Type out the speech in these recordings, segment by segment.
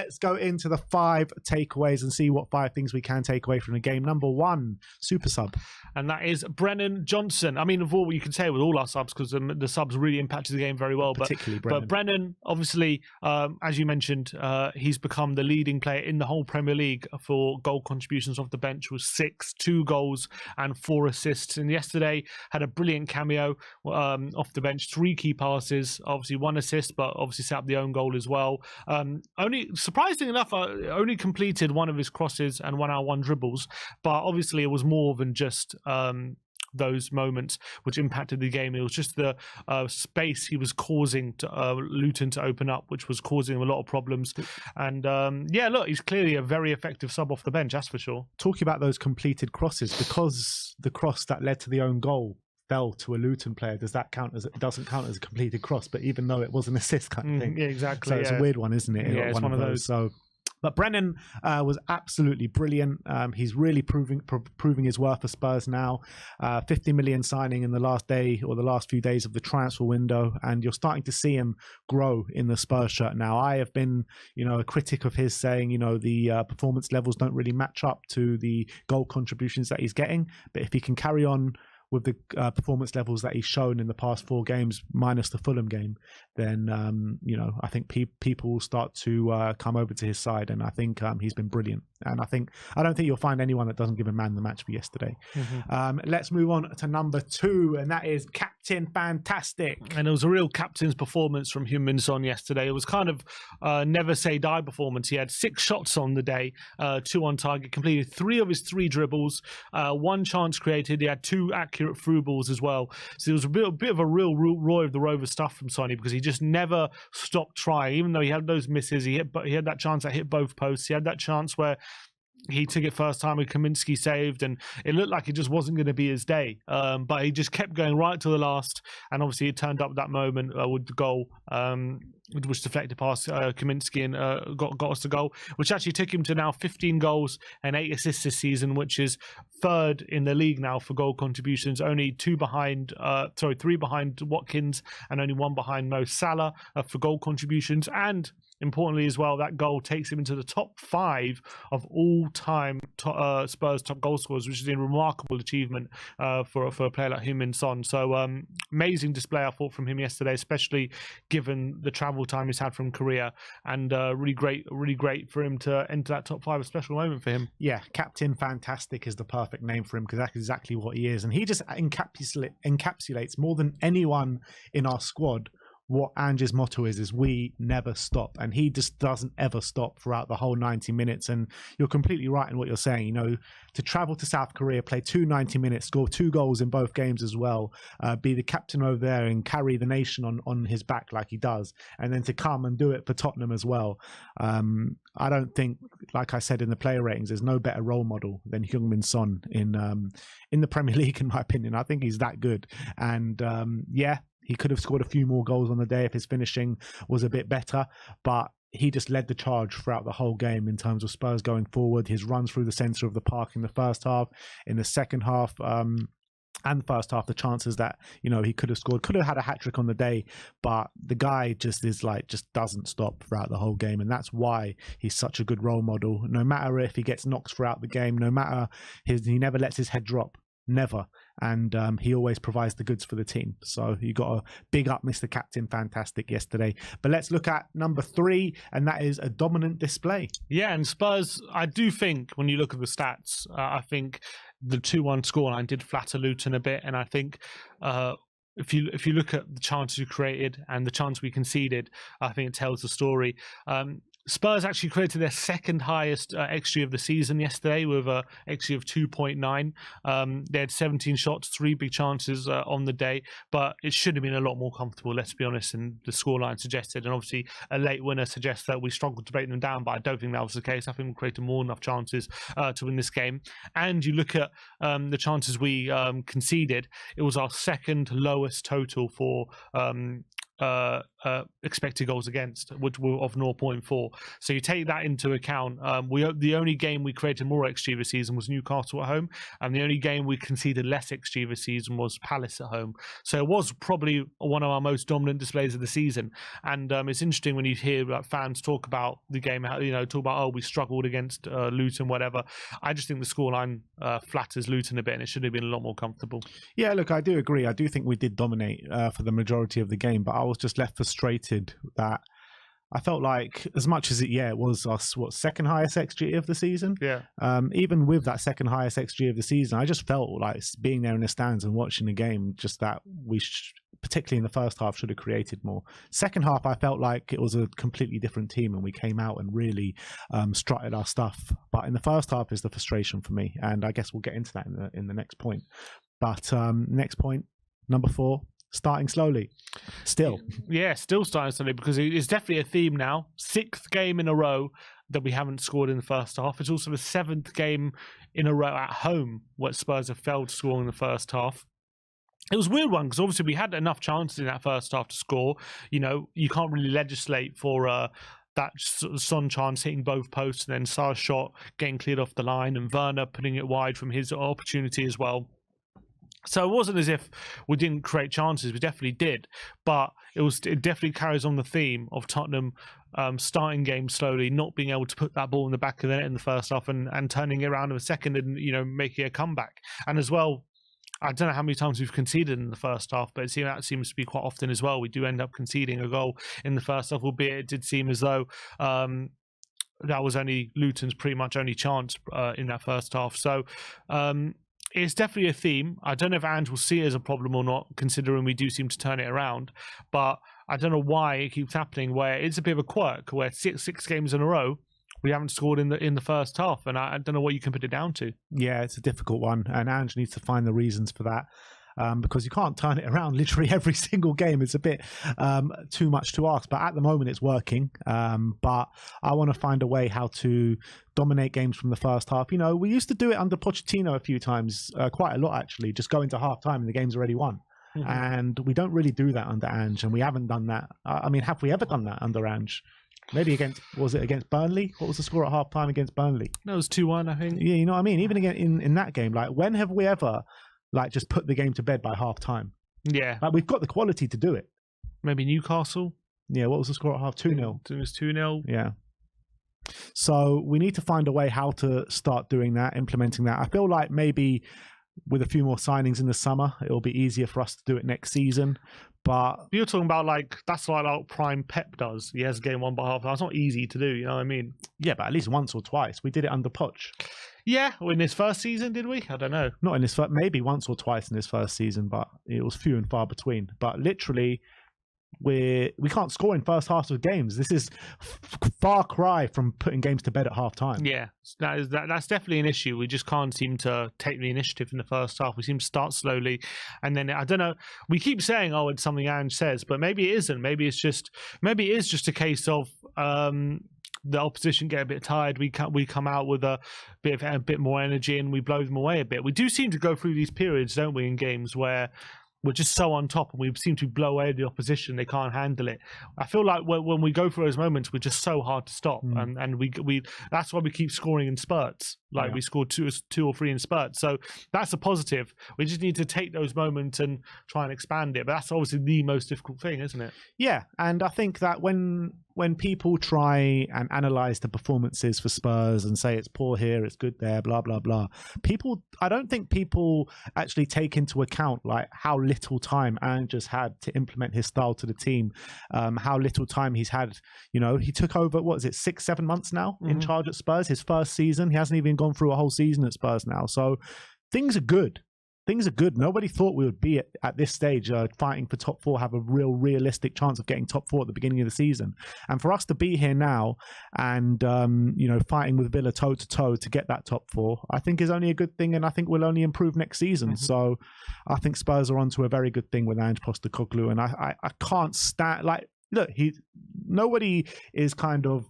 let's go into the 5 takeaways and see what 5 things we can take away from the game. Number 1, super sub. And that is Brennan Johnson. I mean, of all you can say with all our subs, because the subs really impacted the game very well. Particularly Brennan. But Brennan, obviously, as you mentioned, he's become the leading player in the whole Premier League for goal contributions off the bench, with 6, 2 goals and 4 assists. And yesterday had a brilliant cameo off the bench, 3 key passes, obviously 1 assist, but obviously set up the own goal as well. Only surprisingly enough, only completed 1 of his crosses and 1 out of 1 dribbles, but obviously it was more than just those moments which impacted the game. It was just the space he was causing to Luton to open up, which was causing him a lot of problems. And yeah, look, he's clearly a very effective sub off the bench, that's for sure. Talking about those completed crosses, because the cross that led to the own goal fell to a Luton player, does that count as, it doesn't count as a completed cross, but even though it was an assist kind of thing. Yeah, exactly. So it's a weird one, isn't it? Yeah, it's one of those. So, but Brennan was absolutely brilliant. He's really proving his worth for Spurs now. 50 million signing in the last day or the last few days of the transfer window, and you're starting to see him grow in the Spurs shirt now. I have been, a critic of his, saying, the performance levels don't really match up to the goal contributions that he's getting. But if he can carry on with the performance levels that he's shown in the past 4 games, minus the Fulham game, then, I think people will start to come over to his side. And I think he's been brilliant. And I don't think you'll find anyone that doesn't give a man the match for yesterday. Let's move on to number 2, and that is Captain Fantastic. And it was a real captain's performance from Heung-min Son yesterday. It was kind of never say die performance. He had 6 shots on the day, 2 on target, completed 3 of his 3 dribbles, 1 chance created. He had 2 accurate through balls as well. So it was a bit of a real Roy of the Rover stuff from Sonny, because he just never stopped trying. Even though he had those misses, he had that chance that hit both posts. He had that chance where he took it first time and Kaminsky saved, and it looked like it just wasn't going to be his day. But he just kept going right to the last, and obviously it turned up that moment with the goal, which deflected past Kaminsky and got us the goal, which actually took him to now 15 goals and 8 assists this season, which is 3rd in the league now for goal contributions. Only 3 behind Watkins, and only 1 behind Mo Salah for goal contributions. And importantly as well, that goal takes him into the top 5 of all-time Spurs top goal scorers, which is a remarkable achievement for a player like Heung-min Son. So amazing display, I thought, from him yesterday, especially given the travel time he's had from Korea, and really great for him to enter that top 5. A special moment for him. Yeah, Captain Fantastic is the perfect name for him, because that's exactly what he is, and he just encapsulates more than anyone in our squad what Ange's motto is we never stop, and he just doesn't ever stop throughout the whole 90 minutes. And you're completely right in what you're saying. To travel to South Korea, play 2 90 minutes, score 2 goals in both games as well, be the captain over there and carry the nation on his back like he does, and then to come and do it for Tottenham as well. I don't think, like I said in the player ratings, there's no better role model than Heung-min Son in the Premier League, in my opinion. I think he's that good. And he could have scored a few more goals on the day if his finishing was a bit better, but he just led the charge throughout the whole game in terms of Spurs going forward. His runs through the centre of the park in the first half, in the second half, and the first half, the chances that he could have scored, could have had a hat-trick on the day, but the guy just doesn't stop throughout the whole game, and that's why he's such a good role model. No matter if he gets knocks throughout the game, no matter he never lets his head drop. Never. And he always provides the goods for the team. So you got to big up Mr. Captain Fantastic yesterday. But let's look at number 3, and that is a dominant display. Yeah, and Spurs, I do think when you look at the stats, I think the 2-1 scoreline did flatter Luton a bit. And I think if you look at the chances we created and the chance we conceded, I think it tells the story. Spurs actually created their 2nd highest XG of the season yesterday, with a XG of 2.9. They had 17 shots, 3 big chances on the day, but it should have been a lot more comfortable, let's be honest, and the scoreline suggested. And obviously a late winner suggests that we struggled to break them down, but I don't think that was the case. I think we created more than enough chances to win this game. And you look at the chances we conceded, it was our 2nd lowest total for expected goals against, which were of 0.4. So you take that into account. The only game we created more XG this season was Newcastle at home, and the only game we conceded less XG this season was Palace at home. So it was probably one of our most dominant displays of the season. And it's interesting when you hear fans talk about the game, talk about, we struggled against Luton, whatever. I just think the scoreline flatters Luton a bit, and it should have been a lot more comfortable. Yeah, look, I do agree. I do think we did dominate for the majority of the game, but I was just left frustrated that I felt like, as much as it was us, second highest XG of the season? Yeah. Even with that second highest XG of the season, I just felt like being there in the stands and watching the game, just that we, particularly in the first half, should have created more. Second half, I felt like it was a completely different team and we came out and really strutted our stuff. But in the first half is the frustration for me, and I guess we'll get into that in the next point. But next point, number 4. Starting slowly. Still starting slowly, because it's definitely a theme now. 6th game in a row that we haven't scored in the first half. It's also the 7th game in a row at home where Spurs have failed to score in the first half. It was a weird one because obviously we had enough chances in that first half to score. You can't really legislate for that Son chance hitting both posts and then Sar's shot getting cleared off the line and Werner putting it wide from his opportunity as well. So it wasn't as if we didn't create chances. We definitely did. But it definitely carries on the theme of Tottenham starting games slowly, not being able to put that ball in the back of the net in the first half and turning it around in the second and, making a comeback. And as well, I don't know how many times we've conceded in the first half, but that seems to be quite often as well. We do end up conceding a goal in the first half, albeit it did seem as though that was only Luton's pretty much only chance in that first half. So it's definitely a theme. I don't know if Ange will see it as a problem or not, considering we do seem to turn it around. But I don't know why it keeps happening, where it's a bit of a quirk, where six games in a row, we haven't scored in the first half. And I don't know what you can put it down to. Yeah, it's a difficult one. And Ange needs to find the reasons for that. Because you can't turn it around literally every single game. It's a bit too much to ask. But at the moment, it's working. But I want to find a way how to dominate games from the first half. We used to do it under Pochettino a few times, quite a lot actually, just go into half time and the game's already won. Mm-hmm. And we don't really do that under Ange, and we haven't done that. Have we ever done that under Ange? Maybe against Burnley? What was the score at half time against Burnley? No, it was 2-1, I think. Yeah, you know what I mean? Even again in that game, like, when have we ever just put the game to bed by half time? Yeah. We've got the quality to do it. Maybe Newcastle? Yeah, what was the score at half? 2-0. It was 2-0. Yeah. So we need to find a way how to start doing that, implementing that. I feel like maybe with a few more signings in the summer, it'll be easier for us to do it next season. But you're talking about that's like prime Pep does. He has game 1 by half. That's not easy to do, you know what I mean? Yeah, but at least once or twice. We did it under Poch. Yeah, in his first season, did we? I don't know. Not in his first, maybe once or twice in his first season, but it was few and far between. But literally, we can't score in first halves of games. This is far cry from putting games to bed at half time. Yeah, that's definitely an issue. We just can't seem to take the initiative in the first half. We seem to start slowly, and then I don't know. We keep saying, "Oh, it's something Ange says," but maybe it isn't. Maybe it is just a case of the opposition get a bit tired. We come out with a bit more energy, and we blow them away a bit. We do seem to go through these periods, don't we, in games where we're just so on top and we seem to blow away the opposition. They can't handle it. I feel like when we go through those moments, we're just so hard to stop. And we that's why we keep scoring in spurts. We scored two or three in spurts. So that's a positive. We just need to take those moments and try and expand it. But that's obviously the most difficult thing, isn't it? Yeah. And I think that when people try and analyze the performances for Spurs and say it's poor here, it's good there, blah, blah, blah, I don't think people actually take into account how little time Ange has had to implement his style to the team, how little time he's had. He took over, 6-7 months now in charge at Spurs, his first season. He hasn't even gone through a whole season at Spurs now. So things are good. Nobody thought we would be at this stage fighting for top 4, have a realistic chance of getting top 4 at the beginning of the season. And for us to be here now and, fighting with Villa toe to toe to get that top 4, I think is only a good thing. And I think we'll only improve next season. Mm-hmm. So I think Spurs are onto a very good thing with Ange Postecoglou. And I can't stand, look, nobody is kind of,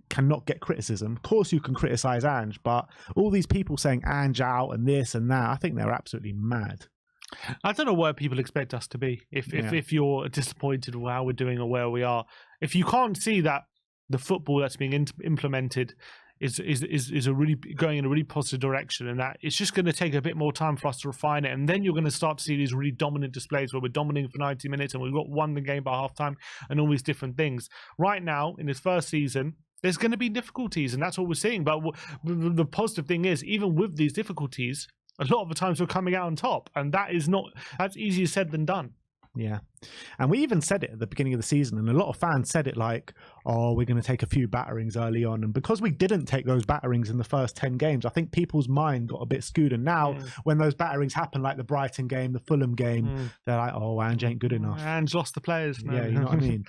cannot get criticism. Of course you can criticize Ange, but all these people saying Ange out and this and that, I think they're absolutely mad. I don't know where people expect us to be. If you're disappointed with how we're doing or where we are, if you can't see that the football that's being implemented is a really going in a really positive direction, and that it's just going to take a bit more time for us to refine it, and then you're going to start to see these really dominant displays where we're dominating for 90 minutes and we've got won the game by halftime and all these different things. Right now, in this first season, there's going to be difficulties, and that's what we're seeing. But the positive thing is, even with these difficulties, a lot of the times we're coming out on top, and that's easier said than done. Yeah. And we even said it at the beginning of the season, and a lot of fans said it like, oh, we're going to take a few batterings early on. And because we didn't take those batterings in the first 10 games, I think people's mind got a bit skewed. And now when those batterings happen, like the Brighton game, the Fulham game, they're like, oh, Ange ain't good enough. Ange lost the players. No. Yeah, you know what I mean?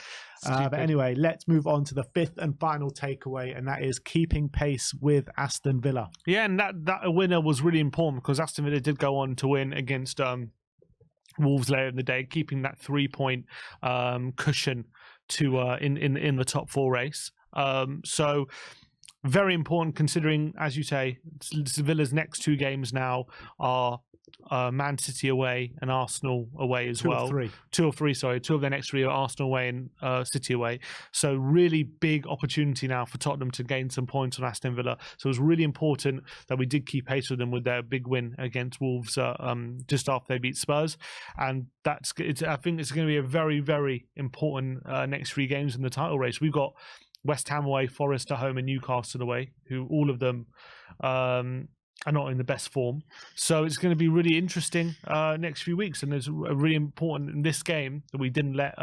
But anyway, let's move on to the fifth and final takeaway, and that is keeping pace with Aston Villa. Yeah, and that winner was really important because Aston Villa did go on to win against Wolves later in the day, keeping that 3-point cushion to in the top 4 race. So very important considering, as you say, Villa's next 2 games now are Man City away and Arsenal away as well. 2 of their next 3 are Arsenal away and City away. So really big opportunity now for Tottenham to gain some points on Aston Villa. So it was really important that we did keep pace with them with their big win against Wolves just after they beat Spurs. And I think it's going to be a very, very important next 3 games in the title race. We've got West Ham away, Forest at home and Newcastle away, who all of them are not in the best form. So it's going to be really interesting next few weeks. And it's really important in this game that we didn't let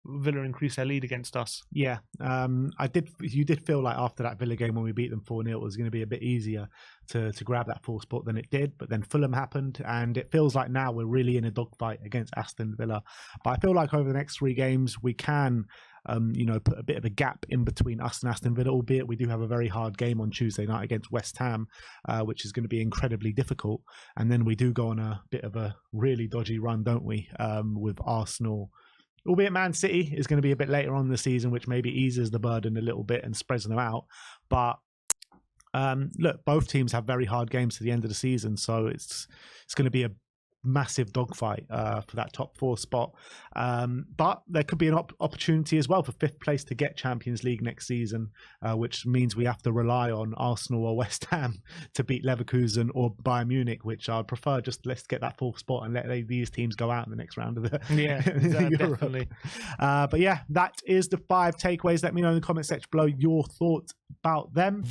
Villa increase their lead against us. Yeah, you did feel like after that Villa game when we beat them 4-0, it was going to be a bit easier to grab that 4th spot than it did. But then Fulham happened, and it feels like now we're really in a dogfight against Aston Villa. But I feel like over the next 3 games, we can put a bit of a gap in between us and Aston Villa, albeit we do have a very hard game on Tuesday night against West Ham, which is going to be incredibly difficult. And then we do go on a bit of a really dodgy run, don't we, with Arsenal. Albeit Man City is going to be a bit later on in the season, which maybe eases the burden a little bit and spreads them out. But look, both teams have very hard games to the end of the season, so it's going to be a massive dogfight for that top 4 spot. But there could be an opportunity as well for 5th place to get Champions League next season, which means we have to rely on Arsenal or West Ham to beat Leverkusen or Bayern Munich, which I'd prefer just let's get that 4th spot and let these teams go out in the next round of the definitely. But yeah, that is the 5 takeaways. Let me know in the comment section below your thoughts about them.